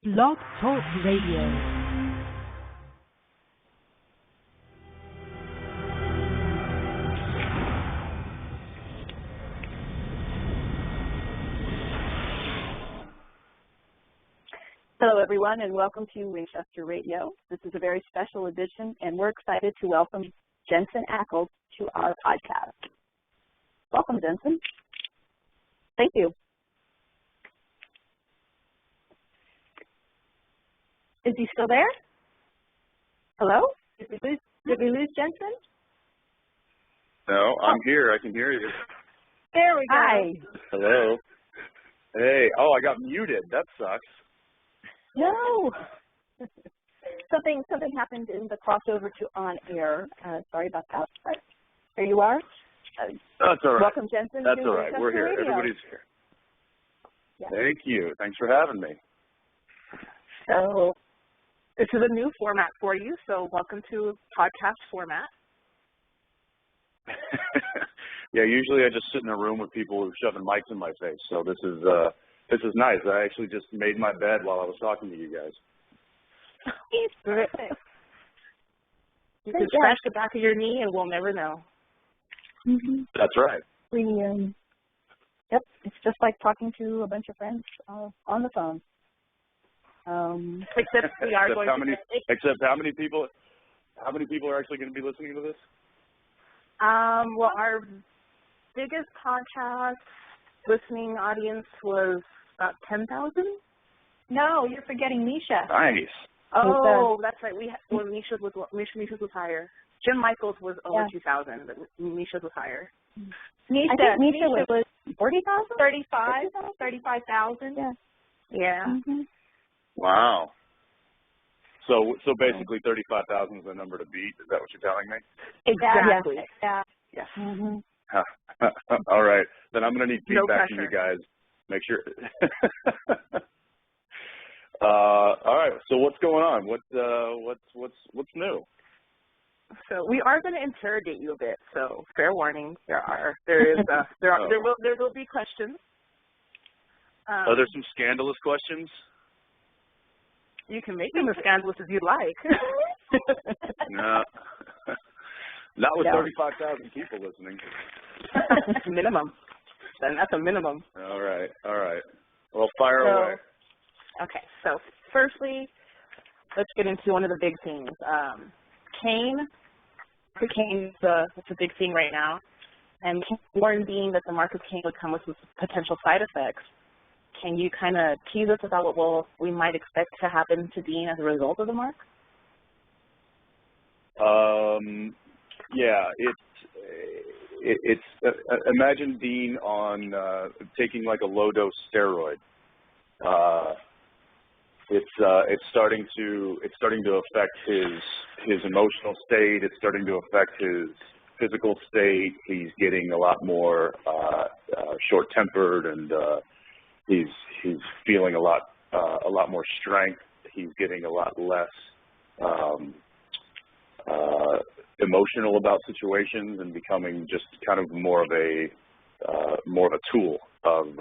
Blog Talk Radio. Hello, everyone, and welcome to Winchester Radio. This is a very special edition, and we're excited to welcome Jensene Eklzom to our podcast. Welcome, Jensen. Thank you. Is he still there? Hello? Did we lose Jensen? No, I'm here. I can hear you. There we go. Hi. Hello. Hey. Oh, I got muted. That sucks. No. Something happened in the crossover to on air. Sorry about that. But there you are. That's all right. Welcome, Jensen. That's all right. We're here. Radio. Everybody's here. Yeah. Thank you. Thanks for having me. So this is a new format for you. So welcome to podcast format. Yeah. Usually I just sit in a room with people who are shoving mics in my face. So this is nice. I actually just made my bed while I was talking to you guys. Terrific. You can scratch the back of your knee and we'll never know. Mm-hmm. That's right. Yep, it's just like talking to a bunch of friends on the phone. Except we are going Except how many people are actually going to be listening to this? Well, our biggest podcast listening audience was about 10,000. No, you're forgetting Misha. Nice. Oh, that's right. Misha's was higher. Jim Michaels was over 2,000, but Misha's was higher. Misha was 40,000? 35,000. Yeah. Mm-hmm. Wow. So basically 35,000 is the number to beat. Is that what you're telling me? Exactly. Yeah. Yes. Mm-hmm. All right. Then I'm going to need feedback from you guys. Make sure. All right. So what's going on? What's new? So we are going to interrogate you a bit. So fair warning. There will be questions. Are there some scandalous questions? You can make them as scandalous as you'd like. No. Not with 35,000 people listening. Minimum. Then that's a minimum. All right. Well, fire away. Okay. So firstly, let's get into one of the big things. Cain is it's a big thing right now. And warning being that the mark of Cain would come with some potential side effects. Can you kind of tease us about what we might expect to happen to Dean as a result of the mark? Yeah, it's imagine Dean on taking like a low dose steroid. It's starting to affect his emotional state. It's starting to affect his physical state. He's getting a lot more short-tempered, and he's feeling a lot more strength. He's getting a lot less emotional about situations and becoming just kind of more of a tool of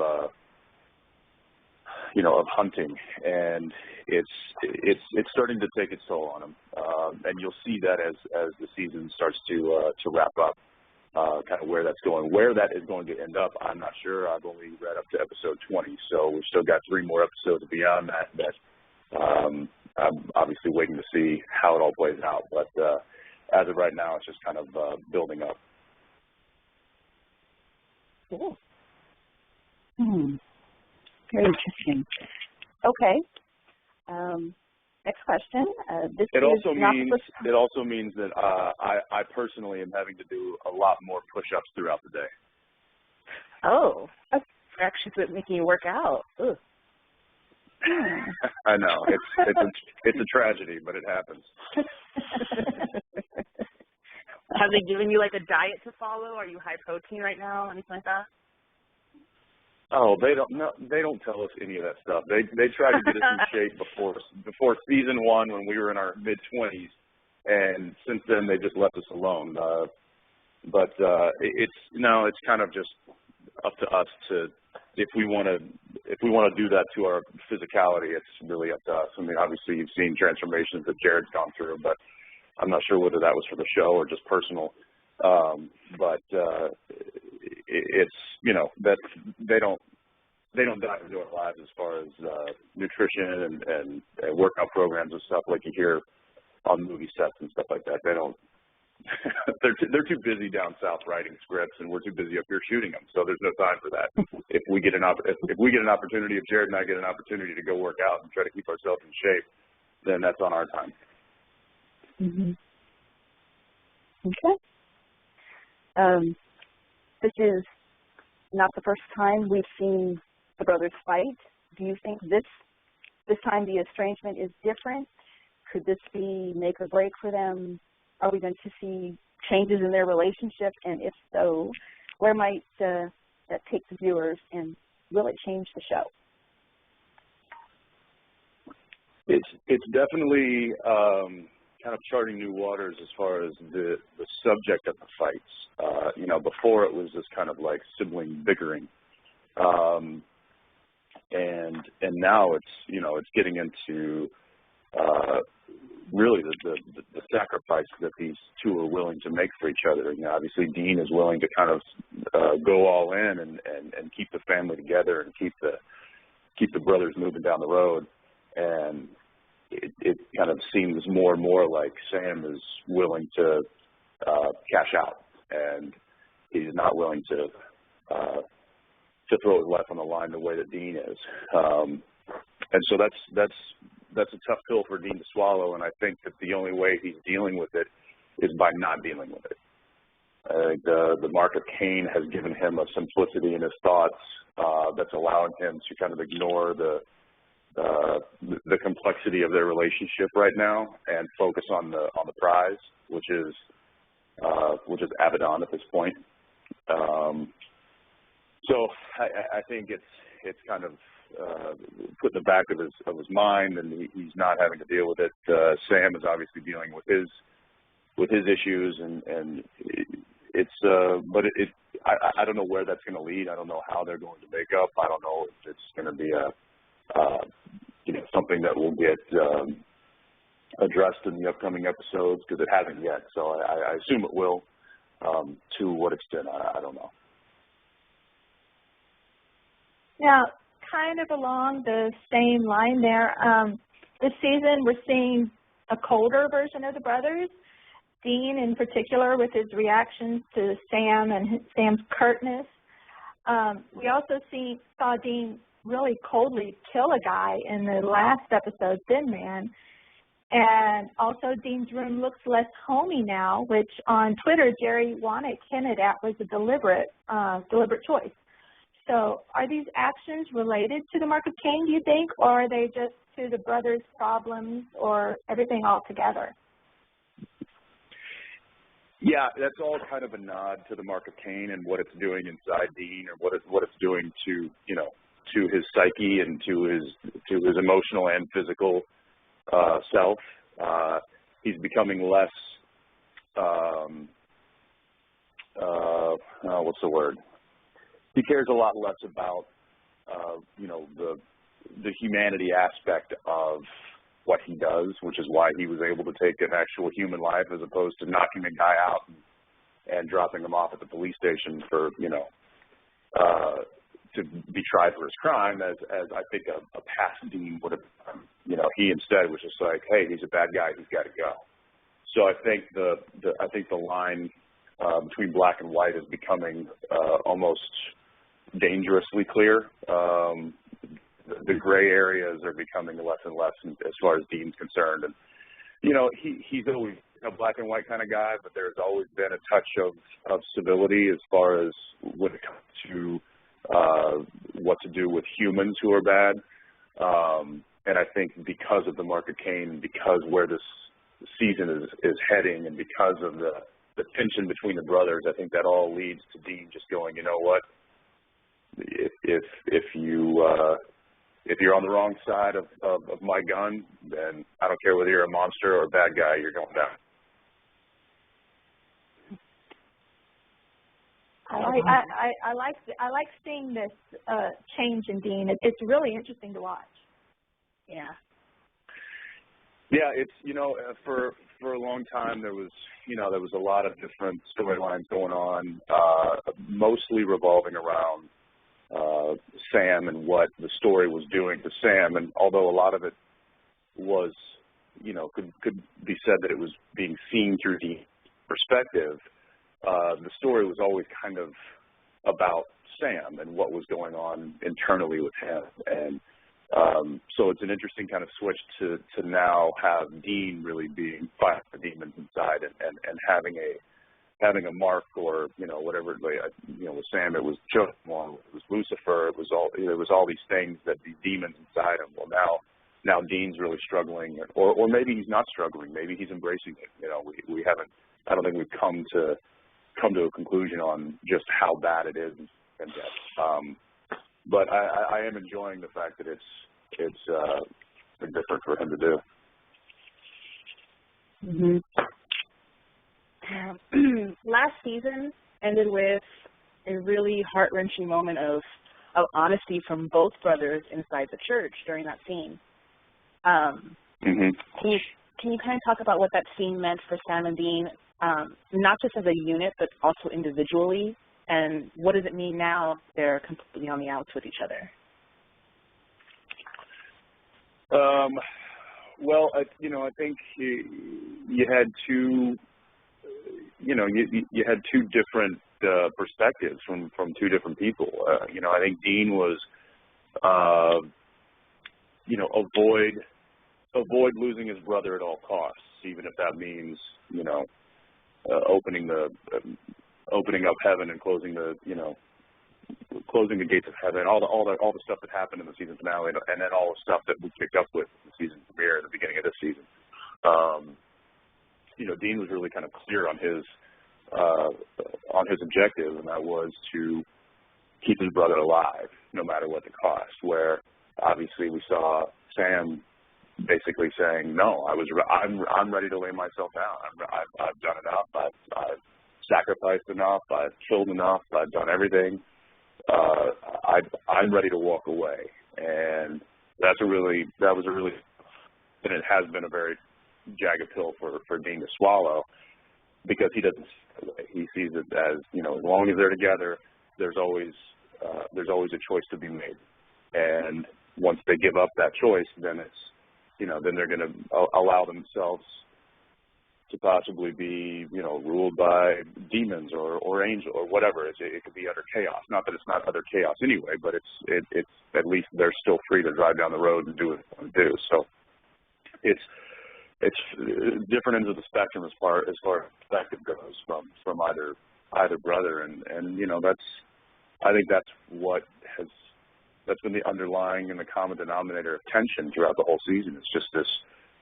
of hunting, and it's starting to take its toll on him, and you'll see that as the season starts to wrap up, kind of where that's going. Where that is going to end up, I'm not sure. I've only read up to episode 20, so we've still got 3 more episodes beyond that. I'm obviously waiting to see how it all plays out, but as of right now, it's just kind of building up. Cool. Very interesting. Okay. Next question. It also means that I personally am having to do a lot more push-ups throughout the day. Oh, that's actually making you work out. Ugh. I know it's a tragedy, but it happens. Have they given you like a diet to follow? Are you high protein right now? Anything like that? Oh, they don't tell us any of that stuff. They tried to get us in shape before season 1 when we were in our mid-20s, and since then they just left us alone. But it's kind of just up to us to if we want to do that to our physicality, it's really up to us. I mean, obviously you've seen transformations that Jared's gone through, but I'm not sure whether that was for the show or just personal. It's, you know, that they don't dive into our lives as far as nutrition and workout programs and stuff like you hear on movie sets and stuff like that. They don't. They're too busy down south writing scripts, and we're too busy up here shooting them. So there's no time for that. If we get an opportunity, if Jared and I get an opportunity to go work out and try to keep ourselves in shape, then that's on our time. Okay. This is not the first time we've seen the brothers fight. Do you think this time the estrangement is different? Could this be make or break for them? Are we going to see changes in their relationship? And if so, where might that take the viewers, and will it change the show? It's definitely kind of charting new waters as far as the subject of the fights. You know, before it was this kind of like sibling bickering, and now it's, you know, it's getting into really the sacrifice that these two are willing to make for each other. You know, obviously Dean is willing to kind of go all in and keep the family together and keep the brothers moving down the road. And it kind of seems more and more like Sam is willing to cash out, and he's not willing to throw his life on the line the way that Dean is. And so that's a tough pill for Dean to swallow, and I think that the only way he's dealing with it is by not dealing with it. I think the mark of Cain has given him a simplicity in his thoughts that's allowing him to kind of ignore the complexity of their relationship right now and focus on the prize, which is Abaddon at this point. So I think it's kind of put in the back of his mind, and he's not having to deal with it. Sam is obviously dealing with his issues, and I don't know where that's going to lead. I don't know how they're going to make up. I don't know if it's going to be something that will get addressed in the upcoming episodes, because it hasn't yet. So I assume it will. To what extent, I don't know. Now, kind of along the same line there, this season we're seeing a colder version of the brothers. Dean, in particular, with his reactions to Sam and Sam's curtness. We also saw Dean really coldly kill a guy in the last episode, Thin Man. And also Dean's room looks less homey now, which on Twitter, Jerry Wannick hinted at was a deliberate choice. So are these actions related to the mark of Cain, do you think, or are they just to the brothers' problems or everything all together? Yeah, that's all kind of a nod to the mark of Cain and what it's doing inside Dean, or what it's doing to, you know, to his psyche and to his emotional and physical self. He's becoming less what's the word? He cares a lot less about the humanity aspect of what he does, which is why he was able to take an actual human life as opposed to knocking a guy out and dropping him off at the police station for, to be tried for his crime, as I think a past Dean would have done. You know, he instead was just like, hey, he's a bad guy, he's got to go. So I think the line between black and white is becoming almost dangerously clear. The gray areas are becoming less and less as far as Dean's concerned. And, he's always a black and white kind of guy, but there's always been a touch of civility as far as when it comes to what to do with humans who are bad. And I think because of the mark of Cain, because where this season is heading, and because of the tension between the brothers, I think that all leads to Dean just going, you know what, if you're on the wrong side of my gun, then I don't care whether you're a monster or a bad guy, you're going down. I like seeing this change in Dean. It's really interesting to watch. Yeah. Yeah, it's, you know, for a long time there was a lot of different storylines going on, mostly revolving around Sam and what the story was doing to Sam. And although a lot of it was, you know, could be said that it was being seen through the perspective, the story was always kind of about Sam and what was going on internally with him. And so it's an interesting kind of switch to now have Dean really being fighting the demons inside and having a mark, or, you know, whatever, you know, with Sam it was just one, it was Lucifer, it was all these things, that these demons inside him. Well, now Dean's really struggling, or maybe he's not struggling, maybe he's embracing it. You know, we haven't, I don't think we've come to a conclusion on just how bad it is and yet. But I am enjoying the fact that it's different for him to do. Mm-hmm. Last season ended with a really heart-wrenching moment of honesty from both brothers inside the church during that scene. Mm-hmm. Can you kind of talk about what that scene meant for Sam and Dean, not just as a unit, but also individually? And what does it mean now they're completely on the outs with each other? Well, I think you had two, you had two different perspectives from two different people. I think Dean was, avoid losing his brother at all costs, even if that means, opening up heaven and closing the gates of heaven, all the stuff that happened in the season finale, and then all the stuff that we picked up with the season premiere at the beginning of this season. Dean was really kind of clear on his objective, and that was to keep his brother alive, no matter what the cost. Where obviously we saw Sam basically saying, "No, I'm ready to lay myself down. I've done enough. I've sacrificed enough. I've killed enough. I've done everything. I'm ready to walk away." And and it has been a very jagged pill for Dean to swallow, because he doesn't see it that way. He sees it as, as long as they're together, there's always a choice to be made. And once they give up that choice, then it's, then they're going to allow themselves to possibly be, ruled by demons or angel or whatever. It could be utter chaos. Not that it's not utter chaos anyway, but it's at least they're still free to drive down the road and do what they want to do. So it's different ends of the spectrum as far as perspective goes from either brother, and I think that's been the underlying and the common denominator of tension throughout the whole season. It's just this,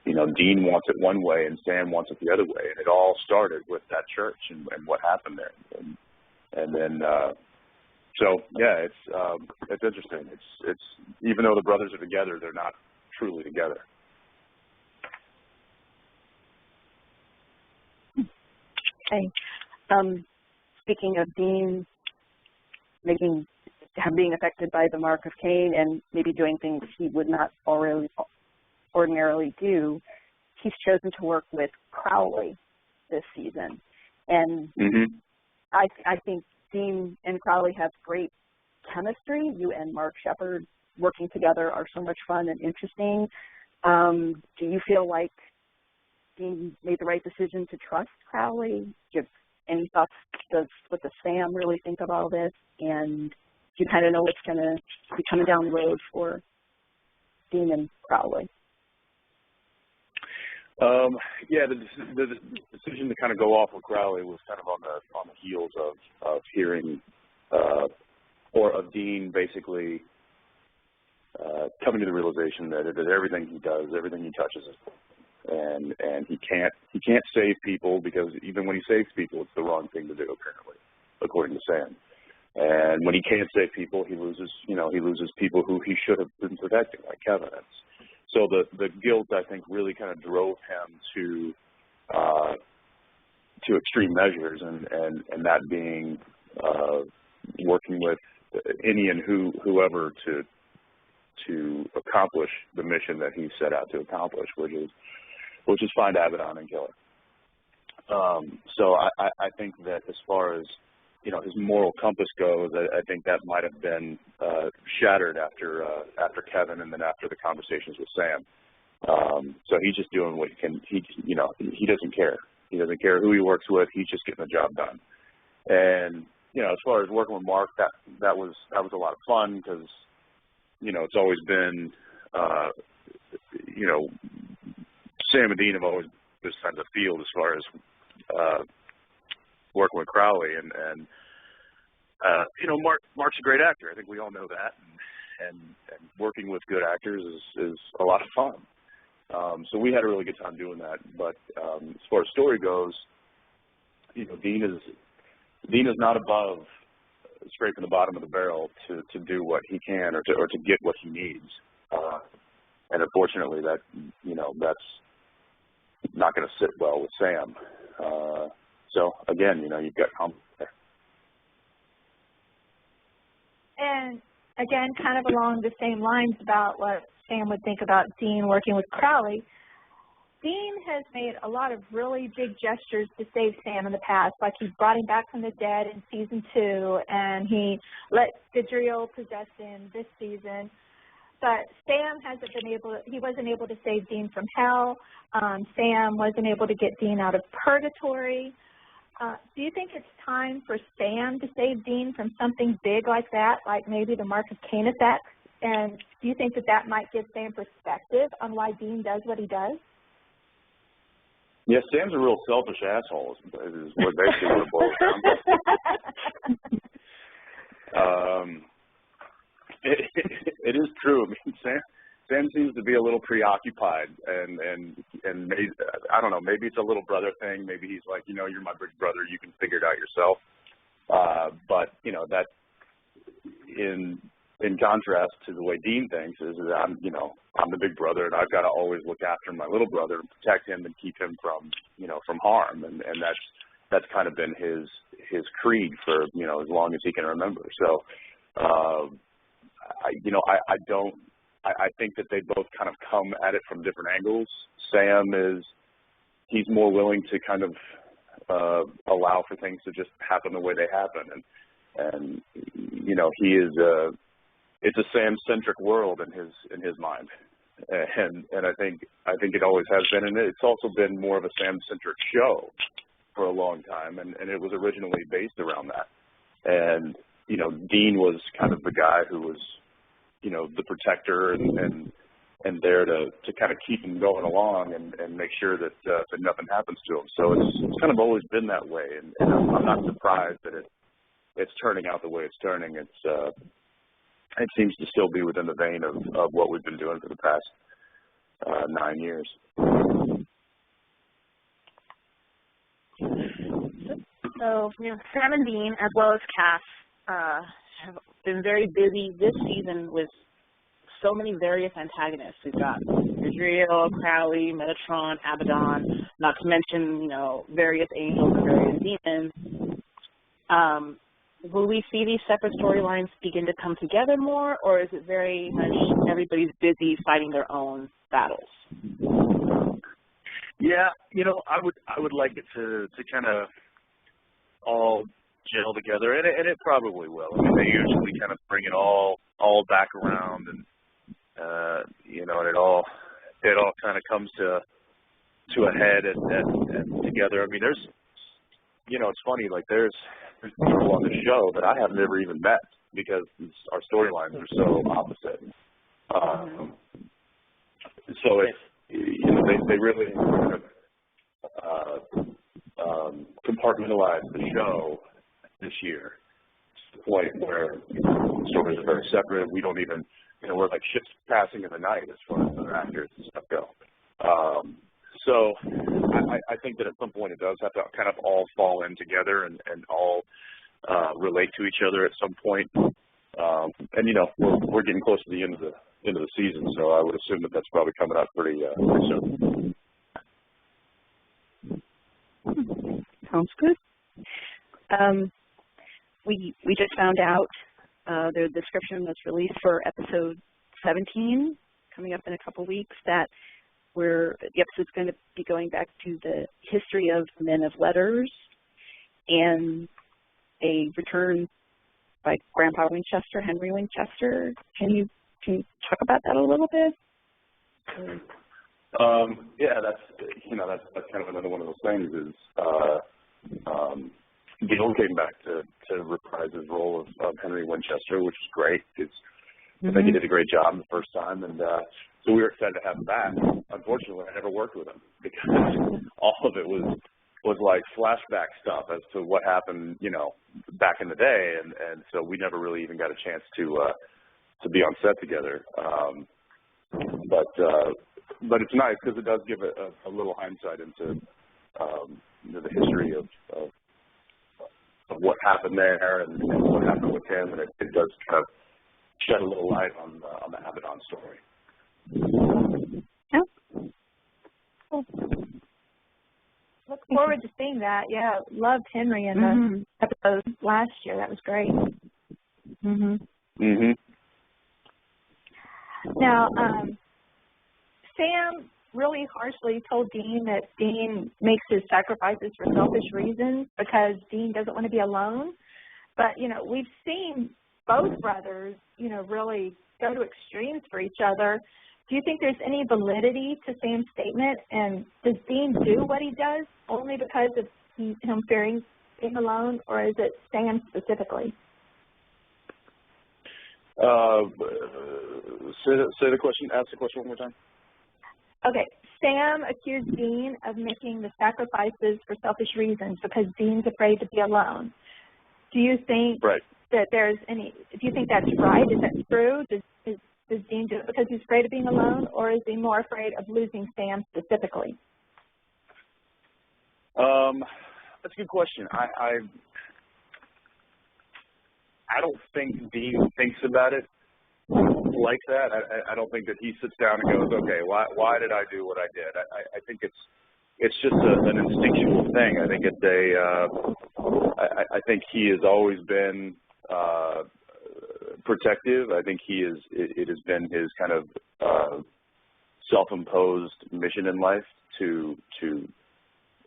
Dean wants it one way and Sam wants it the other way, and it all started with that church and what happened there, and then so yeah, it's interesting. It's even though the brothers are together, they're not truly together. Okay. Speaking of Dean being affected by the mark of Cain and maybe doing things he would not ordinarily do, he's chosen to work with Crowley this season. And I think Dean and Crowley have great chemistry. You and Mark Shepard working together are so much fun and interesting. Do you feel like Dean made the right decision to trust Crowley? Do you have any thoughts? What does Sam really think of all this? And do you kind of know what's going to be coming down the road for Dean and Crowley? Yeah, the decision to kind of go off with Crowley was kind of on the heels of hearing or of Dean basically coming to the realization that everything he does, everything he touches is, and he can't save people, because even when he saves people, it's the wrong thing to do, apparently, according to Sam. And when he can't save people, he loses people who he should have been protecting, like Kevin. So the guilt, I think, really kind of drove him to extreme measures, and that being working with any and whoever to accomplish the mission that he set out to accomplish, which is find Abaddon and kill her. So I think that as far as his moral compass goes, I think that might have been shattered after Kevin and then after the conversations with Sam. So he's just doing what he can. He doesn't care. He doesn't care who he works with. He's just getting the job done. And as far as working with Mark, that was a lot of fun because it's always been Sam and Dean have always been this side of the field as far as working with Crowley, and Mark's a great actor. I think we all know that, and working with good actors is a lot of fun. So we had a really good time doing that. But as far as story goes, Dean is not above scraping the bottom of the barrel to do what he can or to get what he needs. And unfortunately, that's not going to sit well with Sam. So again, you've got conflict there. And again, kind of along the same lines about what Sam would think about Dean working with Crowley, Dean has made a lot of really big gestures to save Sam in the past, like he brought him back from the dead in season 2, and he let Gadriel possess him this season. But Sam wasn't able to save Dean from hell. Sam wasn't able to get Dean out of purgatory. Do you think it's time for Sam to save Dean from something big like that, like maybe the Mark of Cain effect? And do you think that might give Sam perspective on why Dean does what he does? Yeah, Sam's a real selfish asshole, is what basically what it boils down to. It is true. I mean, Sam seems to be a little preoccupied, and maybe, I don't know, maybe it's a little brother thing. Maybe he's like, you're my big brother, you can figure it out yourself. But that in contrast to the way Dean thinks is that I'm the big brother, and I've got to always look after my little brother and protect him and keep him from harm, and that's kind of been his creed for as long as he can remember. So I think that they both kind of come at it from different angles. Sam he's more willing to kind of allow for things to just happen the way they happen, and he is it's a Sam-centric world in his mind, and I think it always has been, and it's also been more of a Sam-centric show for a long time, and it was originally based around that. And Dean was kind of the guy who was the protector and there to kind of keep him going along and make sure that nothing happens to him. So it's kind of always been that way, and I'm not surprised that it's turning out the way it's turning. It seems to still be within the vein of what we've been doing for the past 9 years. So, Sam and Dean, as well as Cass, have been very busy this season with so many various antagonists. We've got Gadriel, Crowley, Metatron, Abaddon, not to mention, various angels and various demons. Will we see these separate storylines begin to come together more, or is it very much everybody's busy fighting their own battles? Yeah, I would like it to kind of all gel together, and it probably will. I mean, they usually kind of bring it all back around, and and it all kind of comes to a head and together. I mean, there's it's funny, like there's people on the show that I have never even met because our storylines are so opposite. So they really compartmentalize the show this year to the point where stories are very separate. We don't even, we're like ships passing in the night as far as other actors and stuff go. So I think that at some point it does have to kind of all fall in together and all relate to each other at some point. And we're getting close to the end of the season, so I would assume that that's probably coming out pretty soon. Sounds good. we just found out the description that's released for episode 17, coming up in a couple weeks, that the episode's going to be going back to the history of men of letters and a return by Grandpa Winchester, Henry Winchester. Can you talk about that a little bit? Yeah, that's kind of another one of those things. Is Dinon came back to reprise his role of Henry Winchester, which is great. I think he did a great job the first time, and so we were excited to have him back. Unfortunately, I never worked with him because all of it was like flashback stuff as to what happened, back in the day, and so we never really even got a chance to be on set together. But it's nice because it does give a little hindsight into the history of what happened there and what happened with him, and it does kind of shed a little light on the Abaddon story. Yeah. Cool. Look forward to seeing that. Yeah, loved Henry in the episode last year. That was great. Now, Sam really harshly told Dean that Dean makes his sacrifices for selfish reasons because Dean doesn't want to be alone. But, we've seen both brothers, really go to extremes for each other. Do you think there's any validity to Sam's statement? And does Dean do what he does only because of him fearing being alone, or is it Sam specifically? Say the question. Ask the question one more time. Okay. Sam accused Dean of making the sacrifices for selfish reasons because Dean's afraid to be alone. Do you think that there's any? Do you think that's right? Is that true? Does Dean do it because he's afraid of being alone, or is he more afraid of losing Sam specifically? That's a good question. I don't think Dean thinks about it like that. I don't think that he sits down and goes, okay, why did I do what I did? I think it's just an instinctual thing. I think it's I think he has always been protective. I think it has been his kind of self-imposed mission in life to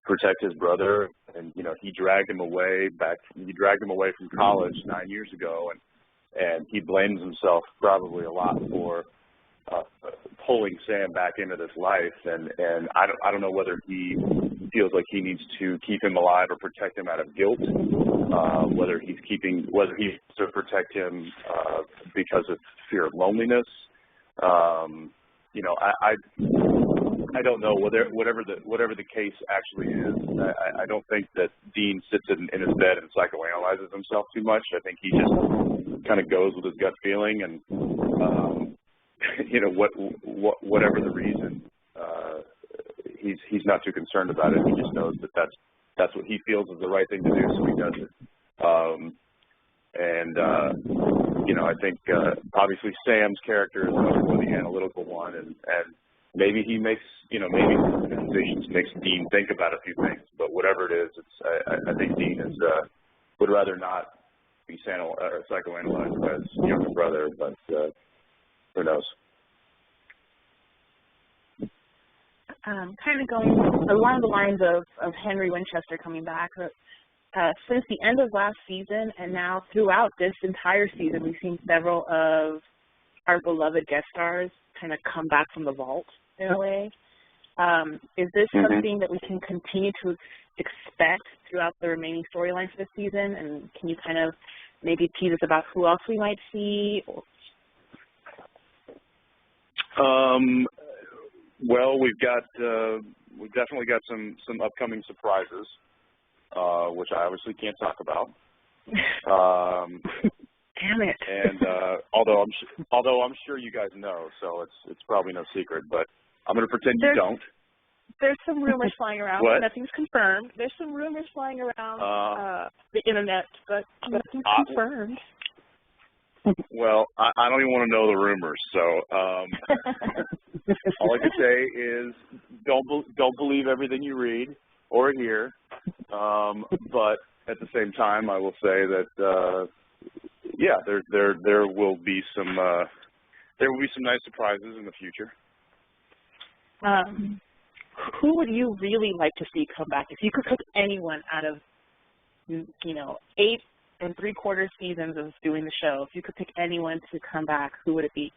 protect his brother, and he dragged him away from college 9 years ago, and he blames himself probably a lot for pulling Sam back into this life, and I don't know whether he feels like he needs to keep him alive or protect him out of guilt, whether he needs to protect him because of fear of loneliness. I don't know whatever the case actually is. I don't think that Dean sits in his bed and psychoanalyzes himself too much. I think he just kind of goes with his gut feeling, and whatever the reason, he's not too concerned about it. He just knows that that's what he feels is the right thing to do, so he does it. I think obviously Sam's character is much more the analytical one, and maybe he makes maybe his decisions makes Dean think about a few things. But whatever it is, I think Dean would rather not be psychoanalyzed by his younger brother, but who knows? Kind of going along the lines of Henry Winchester coming back. Since the end of last season and now throughout this entire season, we've seen several of our beloved guest stars kind of come back from the vault in a way. Is this something that we can continue to expect throughout the remaining storylines this season? And can you kind of maybe tease us about who else we might see? Well, we've definitely got some upcoming surprises, which I obviously can't talk about. Damn it! And although I'm sure you guys know, so it's probably no secret. But I'm going to pretend you don't. There's some rumors flying around. What? Nothing's confirmed. There's some rumors flying around the internet, but nothing's confirmed. Well, I don't even want to know the rumors. So all I can say is don't believe everything you read or hear. But at the same time, I will say that yeah, there will be some nice surprises in the future. Who would you really like to see come back? If you could pick anyone out of 8 3/4 seasons of doing the show, if you could pick anyone to come back, who would it be?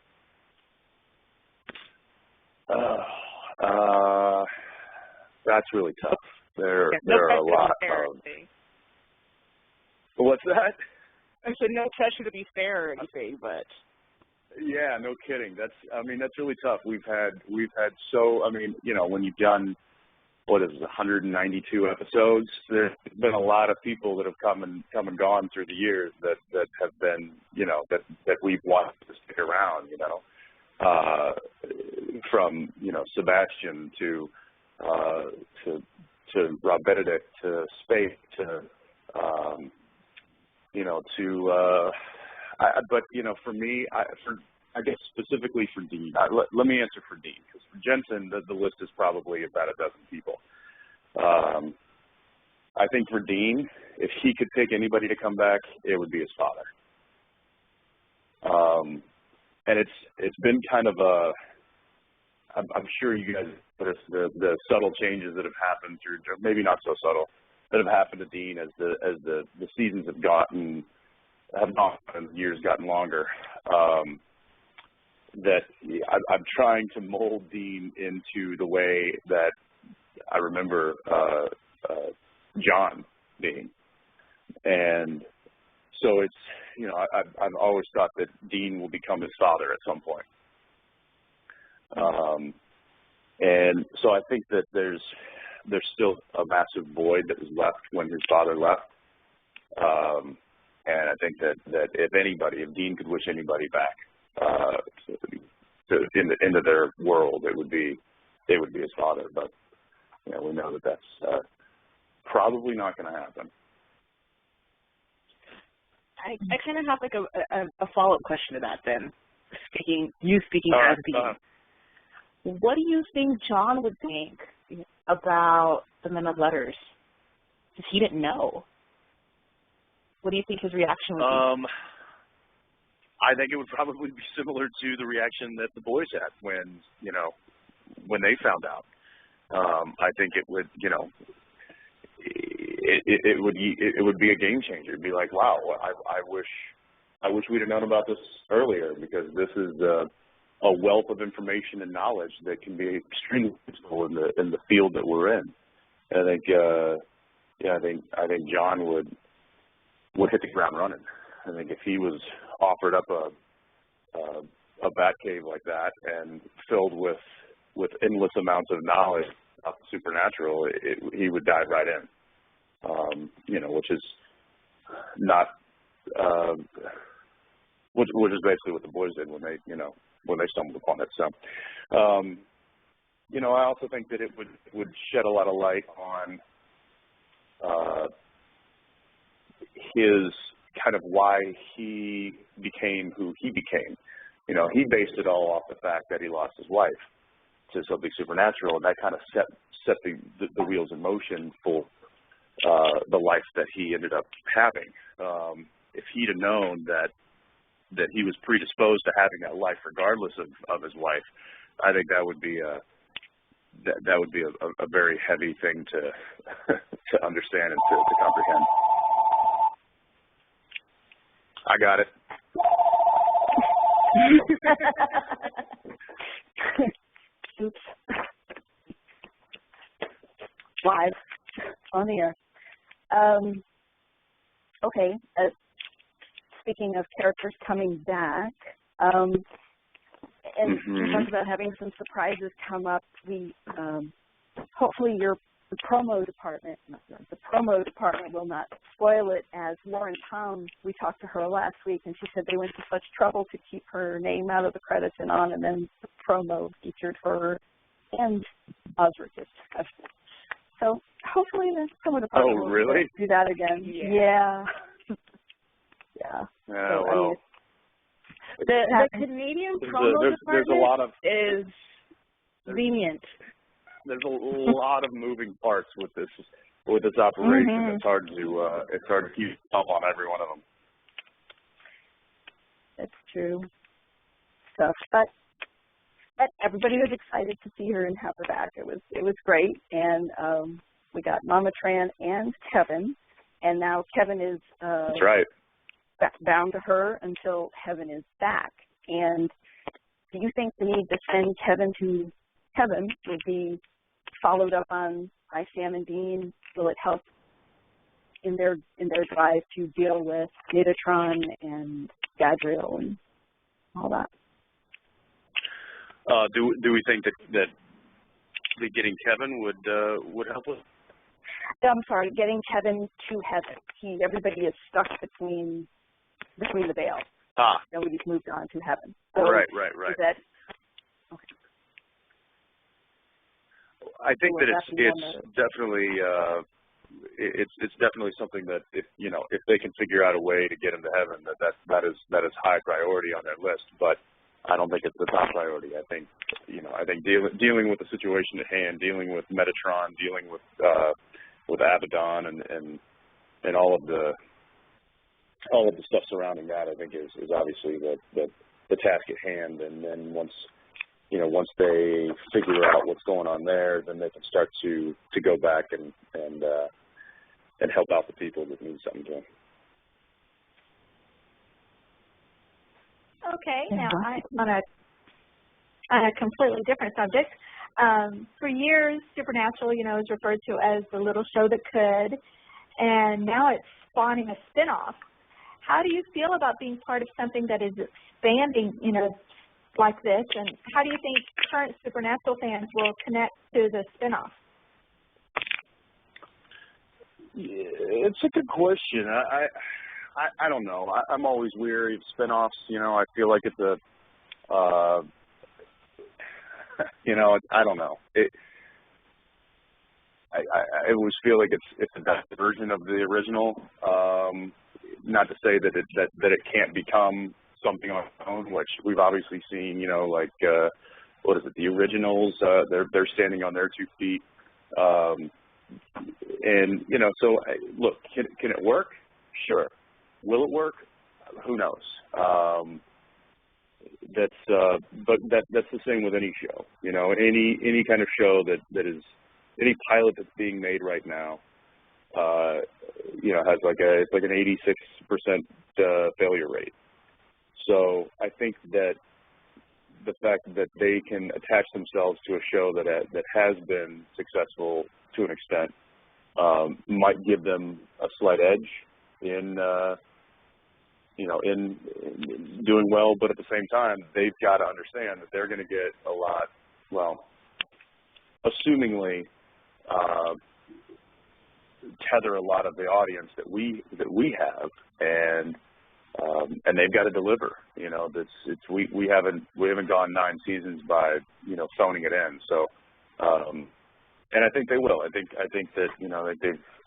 That's really tough. There are a lot of. What's that? I said no pressure to be fair or anything, but. Yeah, no kidding. That's really tough. We've had so, when you've done, 192 episodes, there's been a lot of people that have come and gone through the years that have been, that we've wanted to stick around, from, Sebastian to Rob Benedict to Spade to, but for me, I guess specifically for Dean, let me answer for Dean, because for Jensen, the list is probably about a dozen people. I think for Dean, if he could pick anybody to come back, it would be his father. And it's been kind of I'm sure you guys noticed the subtle changes that have happened through, maybe not so subtle, that have happened to Dean as the seasons have gone and years gotten longer. That I'm trying to mold Dean into the way that I remember John being, and so it's I've always thought that Dean will become his father at some point, and so I think that there's still a massive void that was left when his father left. And I think that if Dean could wish anybody back into their world, it would be his father. But we know that that's probably not going to happen. I kind of have like a follow-up question to that then. Speaking as Dean, what do you think John would think about the Men of Letters? Because he didn't know. What do you think his reaction would be? I think it would probably be similar to the reaction that the boys had when they found out. I think it would, it would be a game changer. It'd be like, wow, I wish we'd have known about this earlier, because this is a wealth of information and knowledge that can be extremely useful in the field that we're in. And I think, I think John would hit the ground running. I think if he was offered up a bat cave like that and filled with endless amounts of knowledge of the supernatural, he would dive right in. Which is not, which is basically what the boys did when they stumbled upon it. So, I also think that it would shed a lot of light on his kind of why he became who he became. He based it all off the fact that he lost his wife to something supernatural, and that kind of set the wheels in motion for the life that he ended up having. If he'd have known that he was predisposed to having that life regardless of his wife, I think that would be a very heavy thing to understand and to comprehend. I got it. Oops. Live on the air. Okay. Speaking of characters coming back, and you talked about having some surprises come up. We hopefully the promo department will not spoil it, as Lauren Tom, we talked to her last week, and she said they went to such trouble to keep her name out of the credits and on, and then the promo featured her and Osric. So hopefully the promo department will do that again. Yeah. Yeah. Well, the Canadian promo department is lenient. There's a lot of moving parts with this with this operation, it's hard to keep up on every one of them. That's true. Stuff, but everybody was excited to see her and have her back. It was great, and we got Mama Tran and Kevin, and now Kevin is that's right. Bound to her until Kevin is back. And do you think the need to send Kevin to Kevin will be followed up on by Sam and Dean? Will it help in their drive to deal with Metatron and Gadriel and all that? Do we think that getting Kevin would help us? I'm sorry, getting Kevin to heaven. Everybody is stuck between the veils. Nobody's moved on to heaven. So right. Is that, okay. I think that it's definitely it's definitely something that if they can figure out a way to get him to heaven, that is high priority on their list. But I don't think it's the top priority. I think dealing with the situation at hand, dealing with Metatron, dealing with Abaddon, and all of the stuff surrounding that, I think is obviously the task at hand. And then once they figure out what's going on there, then they can start to go back and help out the people that need something done. Okay, now on a completely different subject. For years, Supernatural, is referred to as the little show that could, and now it's spawning a spinoff. How do you feel about being part of something that is expanding, like this, and how do you think current Supernatural fans will connect to the spinoff? It's a good question. I don't know. I'm always weary of spinoffs. I feel like it's I don't know. I always feel like it's a better version of the original. Not to say that it can't become something on its own, which we've obviously seen. What is it? The originals. They're standing on their 2 feet. And so look, can it work? Sure. Will it work? Who knows? That's the same with any show. Any kind of show that is any pilot that's being made right now, has it's like an 86% failure rate. So I think that the fact that they can attach themselves to a show that has been successful to an extent might give them a slight edge in doing well, but at the same time, they've got to understand that they're going to get a lot, assumingly, tether a lot of the audience that we have, and they've got to deliver. We haven't gone 9 seasons by phoning it in. So, and I think they will. I think that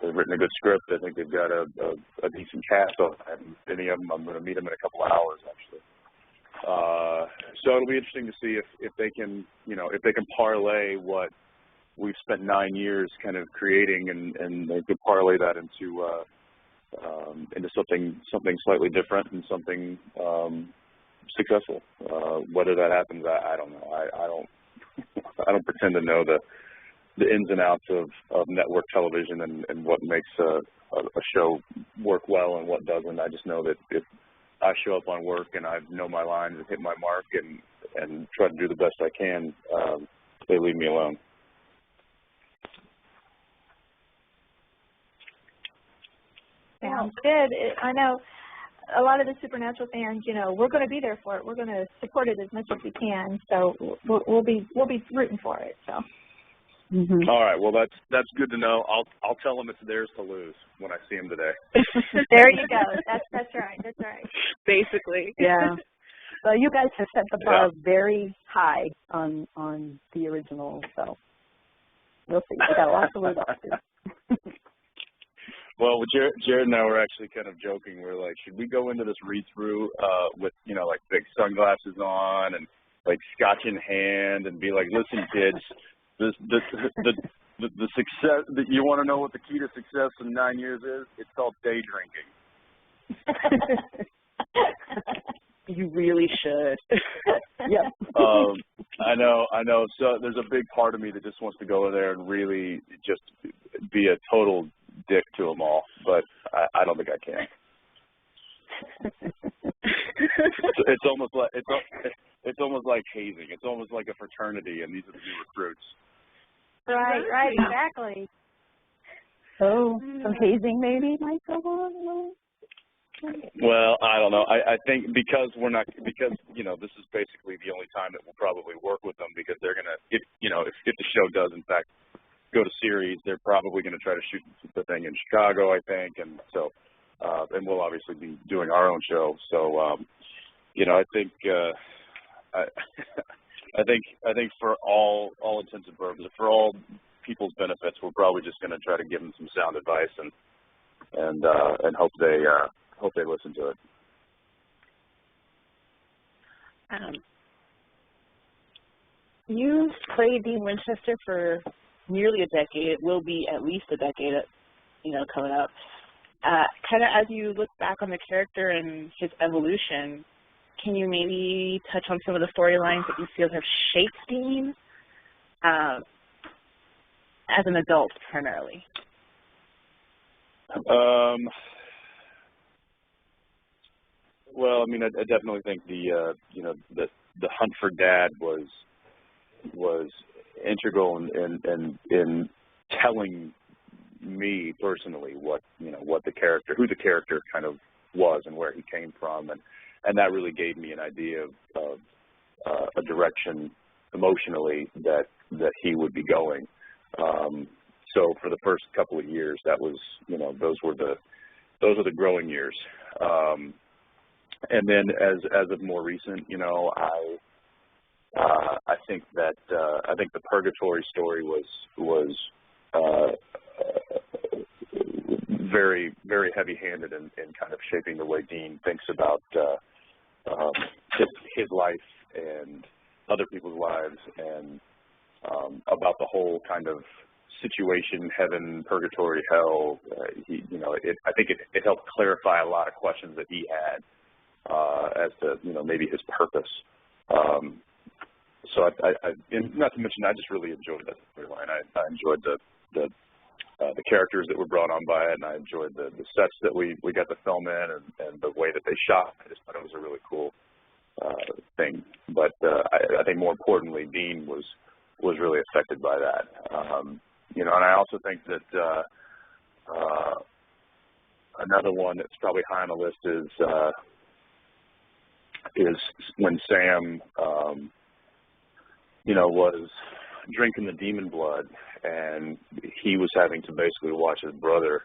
they've written a good script. I think they've got a decent cast. So any of them, I'm going to meet them in a couple of hours actually. So it'll be interesting to see if they can parlay what we've spent 9 years kind of creating, and they could parlay that into something slightly different and something successful. Whether that happens, I don't know. I don't pretend to know the ins and outs of network television and what makes a show work well and what doesn't. I just know that if I show up on work and I know my lines and hit my mark and try to do the best I can, they leave me alone. Sounds good. I know a lot of the Supernatural fans, we're going to be there for it. We're going to support it as much as we can. So we'll be rooting for it. So. Mm-hmm. All right. Well, that's good to know. I'll tell them it's theirs to lose when I see them today. There you go. That's right. That's right. Basically. Yeah. Well, you guys have set the bar very high on the original, so we'll see. We got lots to live up to. Well, Jared and I were actually kind of joking. We're like, should we go into this read-through with, like big sunglasses on and like scotch in hand and be like, listen, kids, the the success that you want to know what the key to success in 9 years is? It's called day drinking. You really should. Yep. I know. So there's a big part of me that just wants to go in there and really just be a total dick to them all, but I don't think I can. It's almost like hazing. It's almost like a fraternity, and these are the new recruits. Right, exactly. So some hazing maybe might go on. Well, I don't know. I think because this is basically the only time that we'll probably work with them, because they're gonna, if the show does in fact go to series, they're probably gonna try to shoot the thing in Chicago, I think, and so and we'll obviously be doing our own show. So I think I think for all intents and purposes, for all people's benefits, we're probably just gonna try to give them some sound advice and hope they listen to it. You played Dean Winchester for nearly a decade. It will be at least a decade, coming up. Kind of as you look back on the character and his evolution, can you maybe touch on some of the storylines that you feel have shaped Dean as an adult, primarily? Well, I mean, I definitely think the hunt for Dad was integral in telling me personally who the character kind of was and where he came from, and that really gave me an idea of a direction emotionally that he would be going. So for the first couple of years, that was those were the growing years. And then as of more recent, I think that the Purgatory story was very, very heavy-handed in kind of shaping the way Dean thinks about his life and other people's lives, and about the whole kind of situation, heaven, purgatory, hell. I think it helped clarify a lot of questions that he had as to maybe his purpose. So and not to mention, I just really enjoyed that storyline. I enjoyed the characters that were brought on by it, and I enjoyed the sets that we got to film in, and the way that they shot. I just thought it was a really cool thing. But I think more importantly, Dean was really affected by that. And I also think that another one that's probably high on the list is when Sam was drinking the demon blood, and he was having to basically watch his brother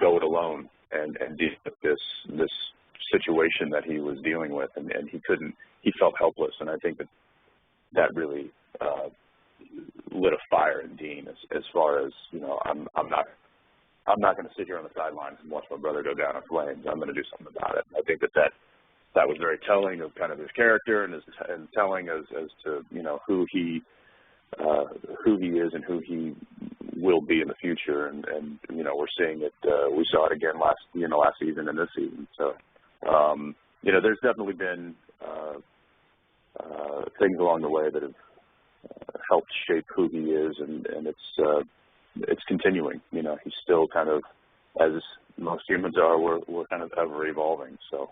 go it alone and deal with this situation that he was dealing with, and he felt helpless. And I think that really lit a fire in Dean as far as, I'm not going to sit here on the sidelines and watch my brother go down in flames. I'm going to do something about it. I think that was very telling of kind of his character, and telling as to who he is and who he will be in the future, and we're seeing it. We saw it again last season and this season. So there's definitely been things along the way that have helped shape who he is, and it's continuing. He's still kind of, as most humans are, we're kind of ever evolving. So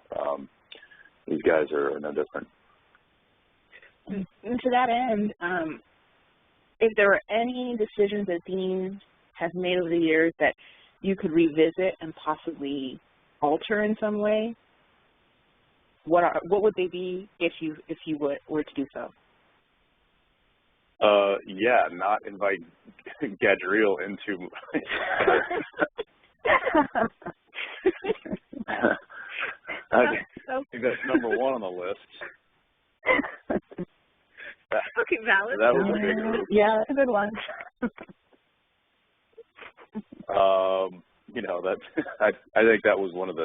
these guys are no different. And to that end, if there were any decisions that Dean has made over the years that you could revisit and possibly alter in some way, what would they be if you were to do so? Yeah, not invite Gadriel into. I think that's number one on the list. Okay, valid. That was a big one. Yeah, that's a good one. I think that was one of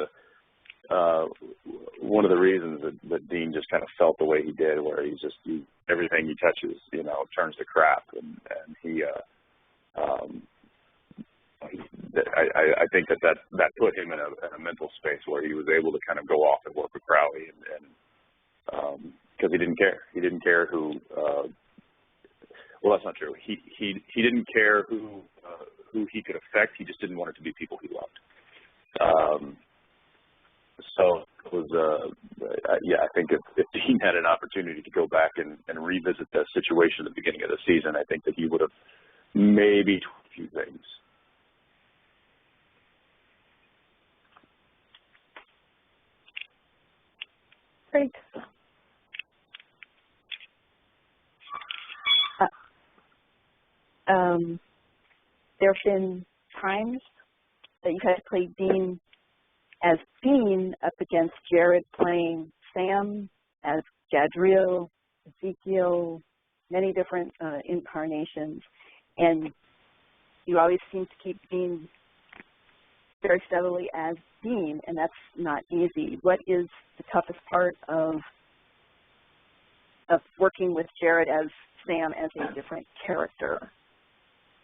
the reasons that Dean just kind of felt the way he did, where everything he touches, turns to crap, and he I think that put him in a mental space where he was able to kind of go off and work with Crowley, and because he didn't care. He didn't care who. Well, that's not true. He didn't care who he could affect. He just didn't want it to be people he loved. So it was, yeah, I think if Dean had an opportunity to go back and revisit that situation at the beginning of the season, I think that he would have maybe tweaked a few things. Great. There have been times that you had played Dean as Dean up against Jared playing Sam as Gadriel, Ezekiel, many different incarnations, and you always seem to keep Dean very steadily as Dean, and that's not easy. What is the toughest part of working with Jared as Sam as a different character?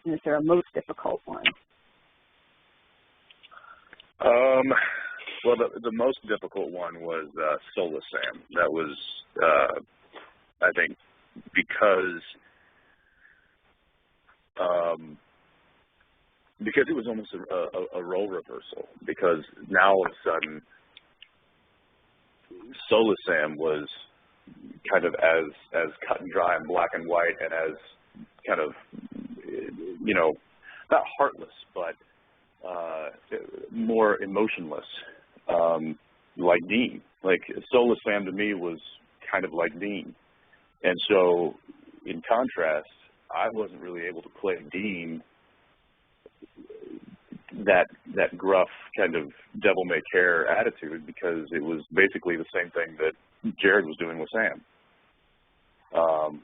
And is there a most difficult one? Well, the most difficult one was Soulless Sam. That was, I think, because it was almost a role reversal. Because now all of a sudden, Soulless Sam was kind of as cut and dry and black and white, and as kind of, you know, not heartless, but more emotionless, like Dean. Like, Soulless Sam to me was kind of like Dean. And so, in contrast, I wasn't really able to play Dean that gruff kind of devil-may-care attitude, because it was basically the same thing that Jared was doing with Sam.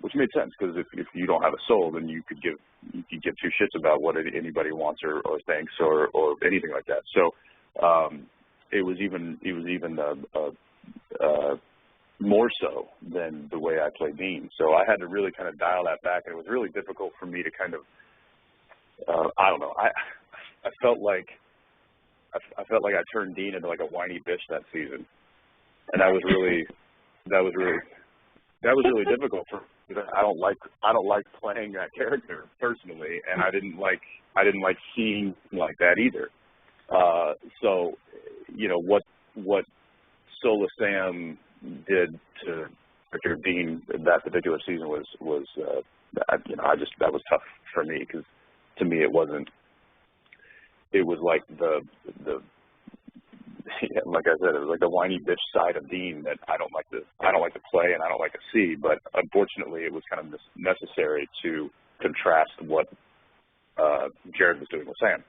Which made sense, because if you don't have a soul, then you could give two shits about what anybody wants or thinks or anything like that. So it was even more so than the way I played Dean. So I had to really kind of dial that back, and it was really difficult for me to kind of I don't know. I felt like I turned Dean into like a whiny bitch that season, and that was really difficult for me. I don't like playing that character personally, and I didn't like seeing like that either. So, you know, what Soulless Sam did to Richard Dean that particular season was you know, that was tough for me, because to me it was like the like I said, it was like the whiny bitch side of Dean that I don't like to play and I don't like to see. But unfortunately, it was kind of necessary to contrast what Jared was doing with Sam.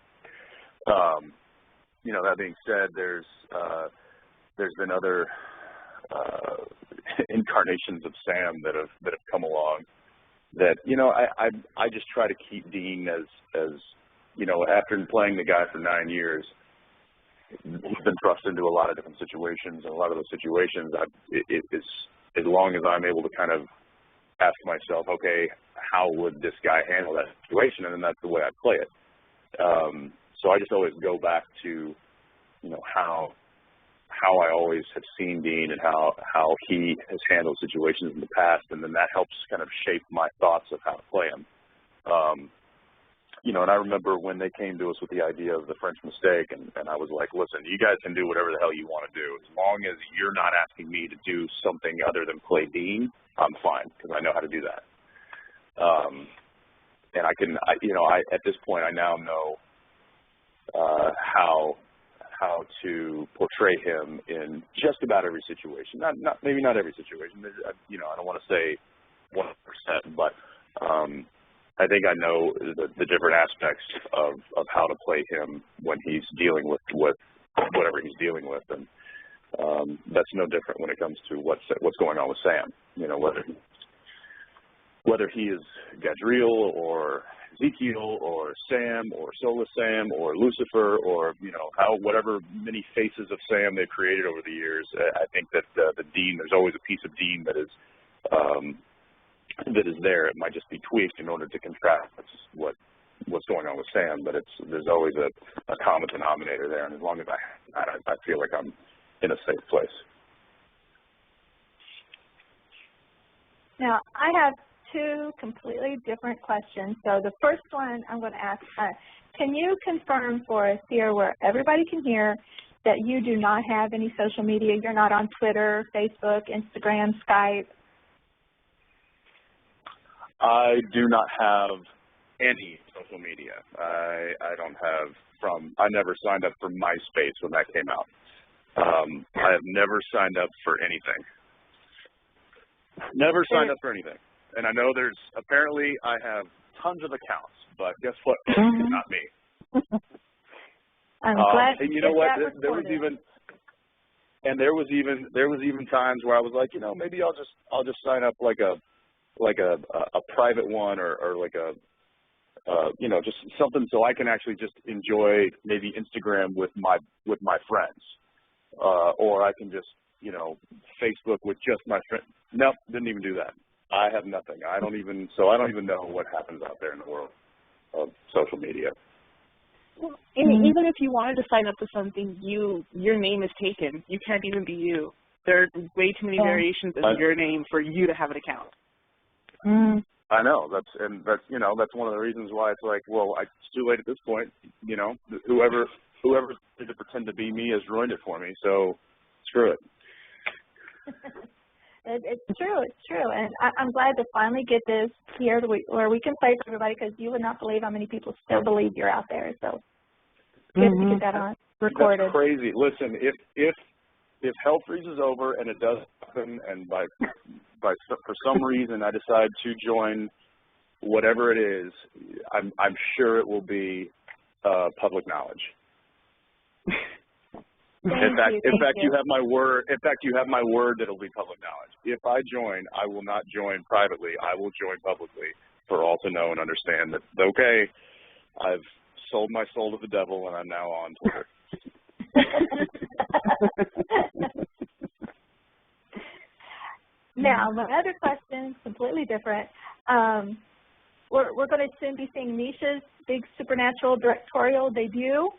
You know, that being said, there's been other incarnations of Sam that have come along that, you know, I just try to keep Dean as you know, after playing the guy for 9 years, he's been thrust into a lot of different situations, and a lot of those situations, as long as I'm able to kind of ask myself, okay, how would this guy handle that situation, and then that's the way I play it. So I just always go back to, you know, how I always have seen Dean and how he has handled situations in the past, and then that helps kind of shape my thoughts of how to play him. You know, and I remember when they came to us with the idea of the French mistake, and I was like, listen, you guys can do whatever the hell you want to do. As long as you're not asking me to do something other than play Dean, I'm fine, because I know how to do that. And at this point, I now know how to portray him in just about every situation. Maybe not every situation. You know, I don't want to say 100%, but I think I know the different aspects of how to play him when he's dealing with whatever he's dealing with, and that's no different when it comes to what's going on with Sam. You know, whether he is Gadriel or Ezekiel or Sam or Soulless Sam or Lucifer, or, you know, whatever many faces of Sam they've created over the years. I think that the Dean, there's always a piece of Dean that is there. It might just be tweaked in order to contrast what's going on with Sam, but there's always a common denominator there, and as long as I feel like I'm in a safe place. Now, I have two completely different questions. So the first one I'm going to ask, can you confirm for us here where everybody can hear that you do not have any social media? You're not on Twitter, Facebook, Instagram, Skype? I do not have any social media. I don't have I never signed up for MySpace when that came out. I have never signed up for anything. Never signed up for anything. And I know apparently I have tons of accounts, but guess what? Not me. I'm glad and you know what? There was even times where I was like, maybe I'll just sign up like a private one or like a just something so I can actually just enjoy maybe Instagram with my friends, or I can just Facebook with just my friends. Nope, didn't even do that. I have nothing. I don't even know what happens out there in the world of social media. Well, even if you wanted to sign up for something, your name is taken. You can't even be you. There are way too many variations of your name for you to have an account. I know. That's one of the reasons why it's like, well, it's too late at this point. Whoever tried to pretend to be me has ruined it for me. So screw it. It's true, and I'm glad to finally get this here where we can play for everybody, because you would not believe how many people still believe you're out there. So good to get that on recorded. That's crazy. Listen, if hell freezes over and it does happen, and for some reason I decide to join whatever it is, I'm sure it will be public knowledge. In fact, you have my word. In fact, you have my word that it'll be public knowledge. If I join, I will not join privately. I will join publicly for all to know and understand that, okay, I've sold my soul to the devil and I'm now on Twitter. Now, my other question, completely different. We're going to soon be seeing Misha's big supernatural directorial debut.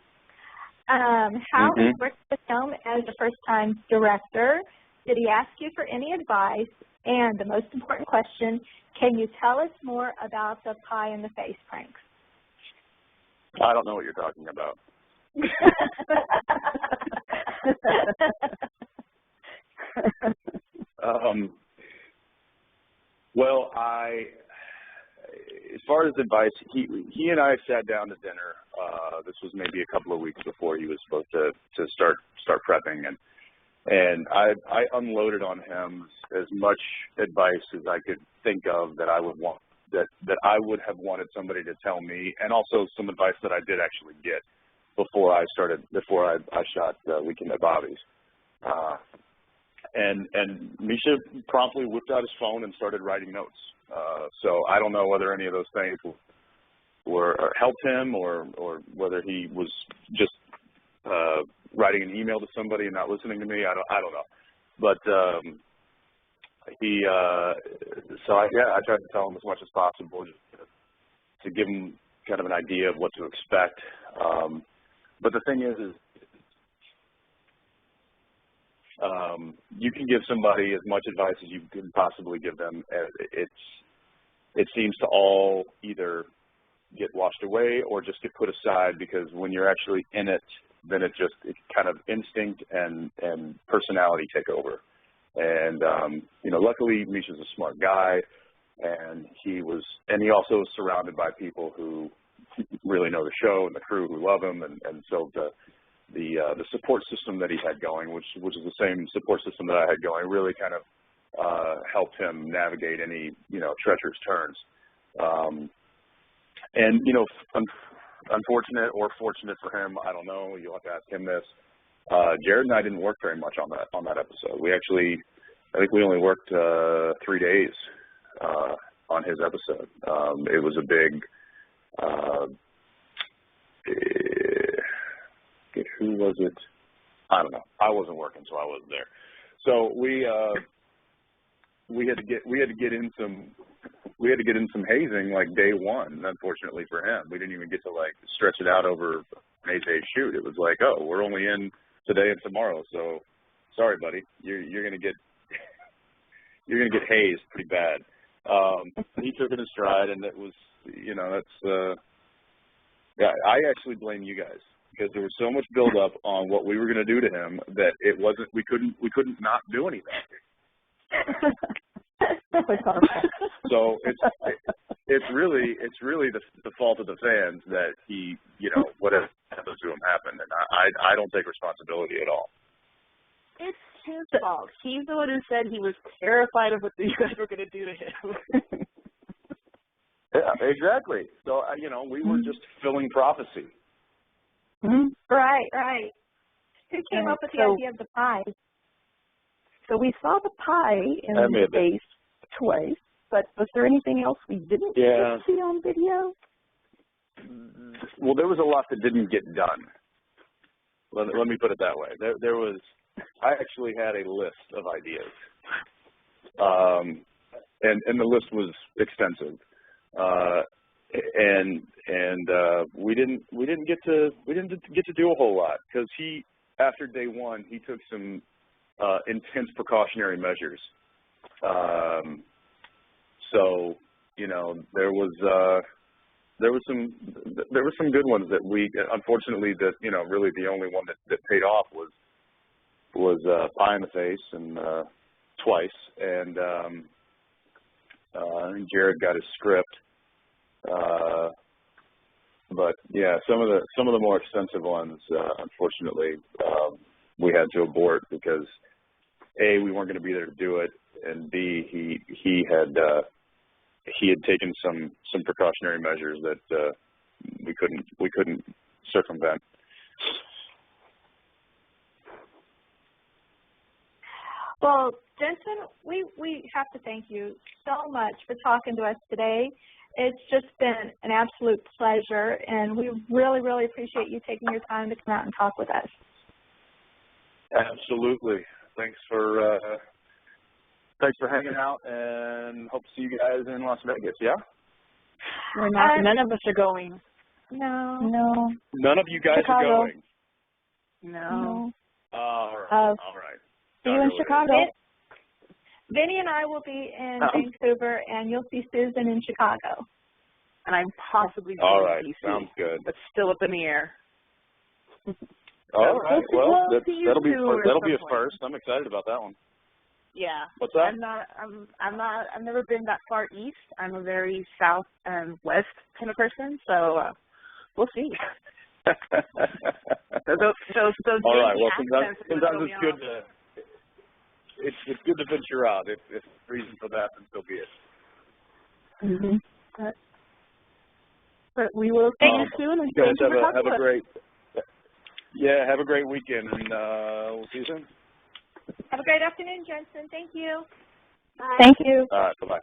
How is working with him as a first-time director? Did he ask you for any advice? And the most important question, can you tell us more about the pie in the face pranks? I don't know what you're talking about. Well, as far as advice, he and I sat down to dinner. This was maybe a couple of weeks before he was supposed to start prepping, and I unloaded on him as much advice as I could think of that I would want, that I would have wanted somebody to tell me, and also some advice that I did actually get before I shot Weekend at Bobby's. And Misha promptly whipped out his phone and started writing notes. So I don't know whether any of those things helped him or whether he was just writing an email to somebody and not listening to me. I don't know. But I tried to tell him as much as possible to give him kind of an idea of what to expect. But the thing is you can give somebody as much advice as you can possibly give them. It seems to all either get washed away or just get put aside, because when you're actually in it, then it kind of instinct and personality take over. And luckily Misha's a smart guy, and he also is surrounded by people who really know the show and the crew who love him, and so the support system that he had going, which is the same support system that I had going, really kind of helped him navigate any treacherous turns. And unfortunate or fortunate for him, I don't know. You'll have to ask him this. Jared and I didn't work very much on that episode. I think we only worked 3 days on his episode. It was a big. Who was it? I don't know. I wasn't working, so I wasn't there. So we had to get in some had to get in some hazing like day one. Unfortunately for him, we didn't even get to like stretch it out over an 8-day shoot. It was like, oh, we're only in today and tomorrow, so sorry, buddy, you're gonna get hazed pretty bad. He took it in stride, and it was, you know, that's yeah. I actually blame you guys because there was so much build up on what we were gonna do to him that it wasn't. We couldn't not do anything. So it's really the fault of the fans that he, you know, whatever happened to him happened, and I don't take responsibility at all. It's his fault. He's the one who said he was terrified of what you guys were going to do to him. Yeah, exactly. So, you know, we were just filling prophecy. Right, right. Who came up with the idea of the pie? So we saw the pie in the base twice, but was there anything else we didn't get to see on video? Well, there was a lot that didn't get done. Let me put it that way. There was. I actually had a list of ideas, and the list was extensive, and we didn't get to do a whole lot because after day one he took some intense precautionary measures. So, you know, there was some good ones that we, unfortunately, that, you know, really the only one that paid off was pie in the face and twice, and Jared got his script. But yeah, some of the more extensive ones, unfortunately, we had to abort because A, we weren't going to be there to do it, and B, he had taken some precautionary measures that we couldn't circumvent. Well, Jensen, we have to thank you so much for talking to us today. It's just been an absolute pleasure, and we really, really appreciate you taking your time to come out and talk with us. Absolutely. Thanks for hanging out, and hope to see you guys in Las Vegas. Yeah. We're not. None of us are going. No. None of you guys Chicago. are going. No. All right. All right. See you in Chicago. Vinny and I will be in Vancouver, and you'll see Susan in Chicago. And I'm possibly all going right. to DC, Sounds good. but still up in the air. All right. Well, that'll be a point. first. I'm excited about that one. Yeah. What's that? I've never been that far east. I'm a very south and west kind of person, so we'll see. those all right. Well, sometimes it's it's good to it's good to venture out. If there's a reason for that, then so be it. But we will see you soon, and you guys thank you for talking have a great have a great weekend, and we'll see you soon. Have a great afternoon, Jensen. Thank you. Bye. Thank you. All right. Bye-bye.